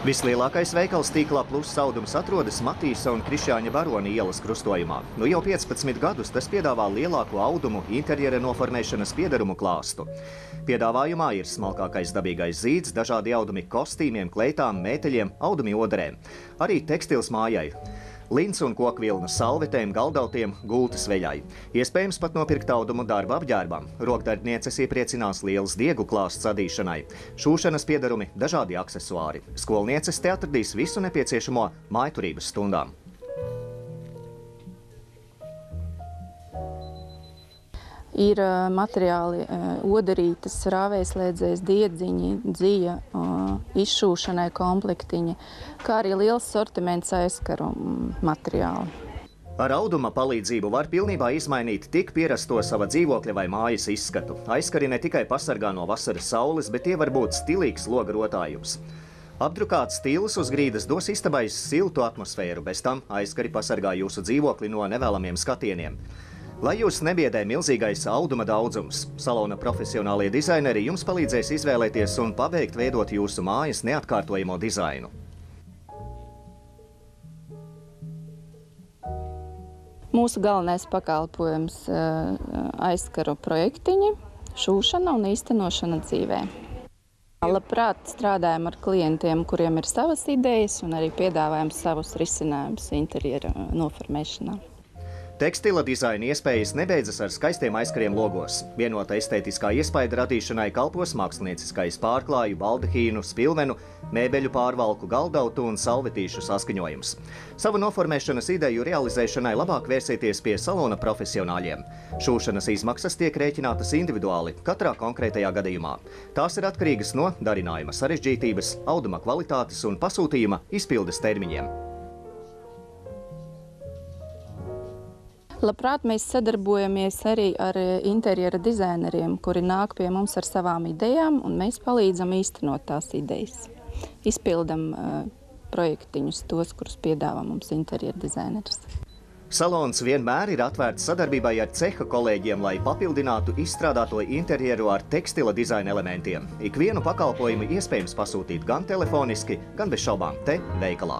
Vislielākais veikals tīklā Plus Audums atrodas Matīsa un Krišjāņa Baroni ielas krustojumā. Jau 15 gadus tas piedāvā lielāko audumu interjera noformēšanas piedarumu klāstu. Piedāvājumā ir smalkākais dabīgais zīds, dažādi audumi kostīmiem, kleitām, mēteļiem, audumi odarēm. Arī tekstils mājai. Lins un kokvilnas salvetēm, galdautiem, gultas veļai. Iespējams pat nopirkt audumu darba apģērbam. Rokdarbnieces iepriecinās liels diegu klāsts adīšanai. Šūšanas piedarumi, dažādi aksesuāri. Skolnieces te atradīs visu nepieciešamo mājturības stundām. Ir materiāli odarītes, rāvējslēdzējs, diedziņi, dzija, izšūšanai komplektiņi, kā arī liels sortiments aizkaru materiāli. Ar auduma palīdzību var pilnībā izmainīt tik pierasto sava dzīvokļa vai mājas izskatu. Aizkari ne tikai pasargā no vasaras saules, bet tie var būt stilīgs loga rotājums. Apdrukāts stils uz grīdas dos istabai siltu atmosfēru, bez tam aizkari pasargā jūsu dzīvokli no nevēlamiem skatieniem. Lai jūs nebiedē milzīgais auduma daudzums, salona profesionālie dizaineri jums palīdzēs izvēlēties un pabeigt veidot jūsu mājas neatkārtojamo dizainu. Mūsu galvenais pakalpojums aizkaru projektiņi, šūšana un īstenošana dzīvē. Labprāt strādājam ar klientiem, kuriem ir savas idejas un arī piedāvājam savus risinājumus interjera noformēšanā. Tekstila dizaina iespējas nebeidzas ar skaistiem aizkariem logos. Vienota estētiskā iespaida radīšanai kalpos mākslinieckais pārklāju, baldahīnu, spilvenu, mēbeļu pārvalku, galdautu un salvetīšu saskaņojums. Savu noformēšanas ideju realizēšanai labāk vērsieties pie salona profesionāļiem. Šūšanas izmaksas tiek rēķinātas individuāli, katrā konkrētajā gadījumā. Tās ir atkarīgas no darinājuma sarežģītības, auduma kvalitātes un pasūtījuma izpildes termiņiem. Labprāt mēs sadarbojamies arī ar interjera dizaineriem, kuri nāk pie mums ar savām idejām, un mēs palīdzam īstenot tās idejas. Izpildam projektiņus tos, kurus piedāvā mums interjera dizaineris. Salons vienmēr ir atvērts sadarbībai ar ceha kolēģiem, lai papildinātu izstrādāto interjeru ar tekstila dizaina elementiem. Ikvienu pakalpojumu iespējams pasūtīt gan telefoniski, gan bez šaubām te veikalā.